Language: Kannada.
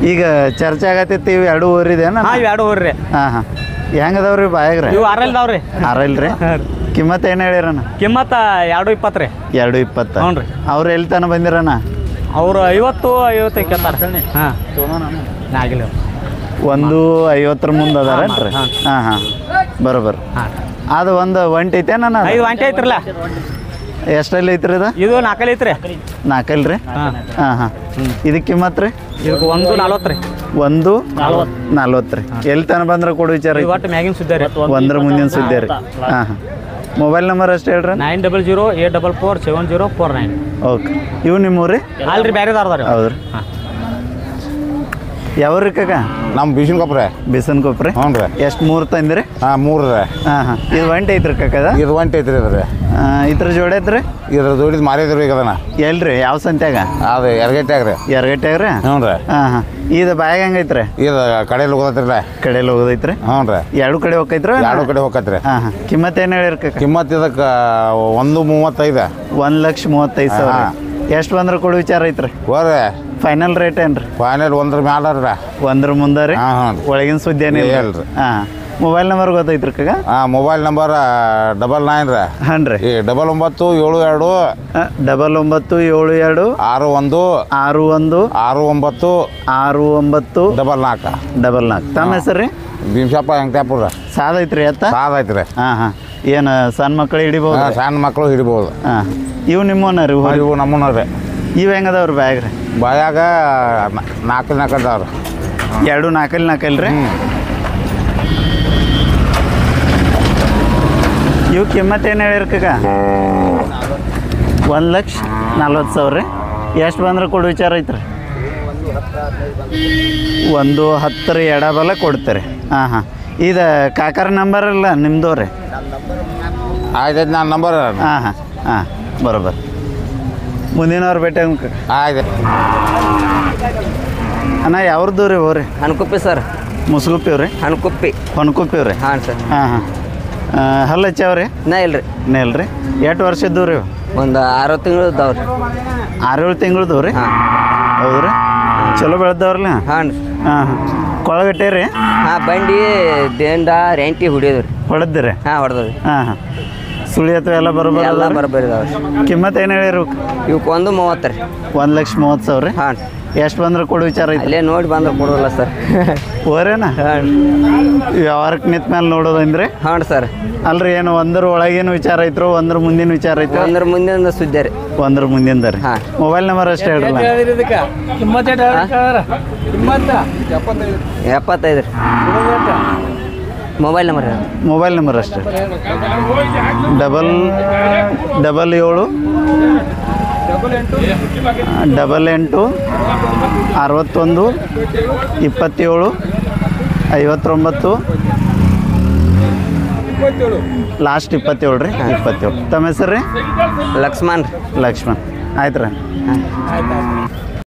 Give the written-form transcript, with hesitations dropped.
ಈಗ ಚರ್ಚೆ ಆಗತ್ತೈತಿ ಇವು 2 ಊರಿದೇನ? ಹಾಂ ಇವು 2 ಊರು ರೀ. ಹಾಂ ಹೆಂಗದವ್ರಿ ಬಾಯಾಗ್ರಿ? ಇವು 6 ಇಲ್ದಾವ್ರಿ. 6 ಇಲ್ರಿ? ಕಿಮ್ಮತ್ ಏನು ಹೇಳಿರಣ್ಣ? ಕಿಮ್ಮತ್ತ 2.20 ರೀ. 2.20. ಹ್ಞೂ ರೀ. ಅವ್ರು ಎಲ್ಲಿ ತನಕ ಬಂದಿರಣ್ಣ? ಅವರು 50 ಕೇಳ್ತಾರೆ. ಹಾಂ ಆಗಿಲ್ಲ 150 ಮುಂದೆ ಅದಾರೇನ್ರಿ? ಹಾಂ ಬರೋಬರ್. ಅದು ಒಂದು ಒಂಟಿ ಐತೆ ನಾನು 5 ಒಂಟಿ ಐತ್ರಲ್ಲ. ಎಷ್ಟಲ್ಲಿ ಐತ್ರಿ ಇದು? 4 ಐತ್ರಿ. 4 ಅಲ್ರಿ? ಹಾಂ ಇದಕ್ಕೆ ಕಿಮ್ಮತ್ ರೀ? ಇದಕ್ಕೆ 1.40 ರೀ. 1.40 ರೀ. ಎಲ್ಲಿ ತನಕ ಬಂದ್ರೆ ಕೊಡು ವಿಚಾರ? ಒಟ್ಟು ಮ್ಯಾಗಿನ ಸುದ್ದಿ ರೀ. 1 ಮುಂದಿನ ಸುದ್ದಿ ರೀ. ಹಾಂ ಮೊಬೈಲ್ ನಂಬರ್ ಅಷ್ಟು ಹೇಳ್ರಿ. 9008447049. ಓಕೆ. ಇವು ನಿಮ್ಮೂರಿ? ಅಲ್ರಿ ಬೇರೆದವ್ರದಾರ. ಹೌದ್ರಿ. ಯಾವ್ರಿ ಕಾಕ? ನಮ್ಮ ಬಿಸಿನಕೊಪ್ರೆ. ಬಿಸನ್ಕೊಪ್ರಿ? ಹ್ಞೂ ರೀ. ಎಷ್ಟು 3 ತಂದಿರಿ? 3 ರೀ. ಇದು ಒಂಟಿ ಐತ್ರಿ ಕಾಕದ? ಇದು ಒಂಟಿ ಐತ್ರಿ ಇದ್ರಿ. ಇದ್ರ ಜೋಡಿ ಐತ್ರಿ? ಇದ್ರ ಜೋಡಿದ್ ಮಾರಿದ್ರಿ ಈಗ ಅದನ್ನ. ಎಲ್ರಿ ಯಾವ ಸಂತ್ಯಾಗ? ಅದು ಎರಗಟ್ಟಾಗ ರೀ. ಎರಗಟ್ಟಾಗ್ರಿ? ಹ್ಞೂ ರೀ. ಇದು ಬಾಯಾಗ ಹೆಂಗೈತ್ರಿ? ಇದು ಕಡೆಯಲ್ಲಿ ಹೋಗೋದೈತ್ರಿ. ಕಡೆಯಲ್ಲಿ ಹೋಗೋದೈತ್ರಿ? ಹ್ಞೂ ರೀ. 2 ಕಡೆ ಹೋಗೈತ್ರಿ? 2 ಕಡೆ ಹೋಗತ್ರಿ. ಕಿಮ್ಮತ್ ಏನು ಹೇಳಿರಿ ಕಾಕ? ಕಿಮ್ಮತ್ ಇದಕ್ಕೆ 1.35. 1,35,000. ಎಷ್ಟು ಬಂದ್ರೆ ಕೊಡು ವಿಚಾರ ಐತ್ರಿ? ಹೋರಿ ಫೈನಲ್ ರೇಟ್ ಏನ್ರಿ? ಫೈನಲ್ 1 ಮ್ಯಾಲ ರೀ. 1 ಮುಂದೆ ರೀ? ಒಳಗಿನ ಸುದ್ದಿ ಏನಿಲ್ಲ ಹೇಳ್ರಿ. ಮೊಬೈಲ್ ನಂಬರ್ ಗೊತ್ತೈತ್ರಿ ಕಾಕ? ಮೊಬೈಲ್ ನಂಬರ್ 99 ರೀ. ಹಾಂ ರೀ. 9972 9972 61 61 69 69 44. ತಮ್ಮ ಹೆಸರು ರೀ? ಭೀಮಶಪ್ಪ ವೆಂಕಟಾಪುರ. ಸಾದ ಐತ್ರಿ ಎತ್ತ? ಸಾದ ಐತ್ರಿ. ಏನು ಸಣ್ಣ ಮಕ್ಕಳು ಹಿಡಿಬೋದು? ಸಣ್ಣ ಮಕ್ಕಳು ಹಿಡಿಬೋದು. ಇವು ನಿಮ್ಮನ್ನ ರೀ? ಇವು ನಮ್ಮನ್ನ ರೀ. ಇವು ಹೆಂಗದವ್ರಿ ಬ್ಯಾಗ್ ರೀ? ಬಾಯಾಗ 4 ಅದಾವ್ರಿ. 2 4 ರೀ? ಇವು ಕಿಮ್ಮತ್ ಏನು ಹೇಳಿರಿ ಕಾಕ? 1,40,000 ರೀ. ಎಷ್ಟು ಬಂದ್ರೆ ಕೊಡು ವಿಚಾರ ಐತ್ರಿ? 1.10 ಎಡಬಲ ಕೊಡ್ತೀರಿ. ಇದು ಕಾಕರ ನಂಬರ್ ಇಲ್ಲ ನಿಮ್ಮದು ರೀ? ಆಯ್ತು ನನ್ನ ನಂಬರ್. ಬರೋಬರ್. ಮುಂದಿನವ್ರು ಭೇಟಿ ಆಯ್ತು. ಅಣ್ಣ ಯಾವ್ದು ರೀ ಹೋರಿ? ಅನ್ಕೊಪ್ಪಿ ಸರ್. ಮುಸ್ಗುಪ್ಪಿವ್ ರೀ? ಹೊನ್ಕೊಪ್ಪಿವ್ ರೀ? ಹಾಂ ಸರ್. ಹಲ್ಲು ಹಚ್ಚಾವ್ರಿ? ಇಲ್ರಿ. ಇಲ್ರಿ. ಎಷ್ಟು ವರ್ಷದ್ದು ರೀ? ಒಂದು 6 ತಿಂಗಳು ಇದ್ದಾವ್ರಿ. 6-7 ತಿಂಗಳದ್ದು ರೀ? ಹೌದು ರೀ. ಚಲೋ ಬೆಳೆದವ್ರಲ್ಲ? ಹಾಂ ಕೊಳಗಟ್ಟೆ ರೀ? ಬಂಡಿ ದೇಂಡ ರೆಂಟಿ ಹೊಡಿಯೋದ್ರಿ. ಹೊಡೆದ್ರಿ? ಹೊಡೆದ್ರಿ. ಸುಳಿ ಅಥವಾ ಎಲ್ಲ ಬರೋಬ್ಬರಿ ಇದಾವ್ರಿ. ಕಿಮ್ಮತ್ ಏನು ಹೇಳಿರಿ? ಇವಕ್ಕೆ 1.30 ರೀ. 1,30,000 ರೀ? ಎಷ್ಟು ಬಂದ್ರೆ ಕೊಡು ವಿಚಾರ ಐತಿ? ಅಲ್ಲೇ ನೋಡಿ ಬಂದ್ರೆ ಕೊಡೋಲ್ಲ ಸರ್. ಓರೇನ? ವ್ಯವಹಾರಕ್ಕೆ ನಿಂತ ಮೇಲೆ ನೋಡೋದಂದ್ರೆ? ಹಾಂ ಸರ್. ಅಲ್ರಿ ಏನು 1 ಒಳಗೇನು ವಿಚಾರ ಐತ್ರು 1 ಮುಂದಿನ ವಿಚಾರ ಐತ್ರಿ? 1 ಮುಂದಿನ ಸುದ್ದಿ ರೀ. 1 ಮುಂದಿನ ರೀ? ಮೊಬೈಲ್ ನಂಬರ್ ಅಷ್ಟೇ ಹೇಳ್ರಲ್ಲ. 75 ರೀ. ಮೊಬೈಲ್ ನಂಬರ್ ಅಷ್ಟೇ. 77 88 61 27 59 ಲಾಸ್ಟ್ 27 ರೀ? 27. ತಮ್ಮ ಹೆಸರು ರೀ? ಲಕ್ಷ್ಮಣ್. ಆಯ್ತು ರೀ.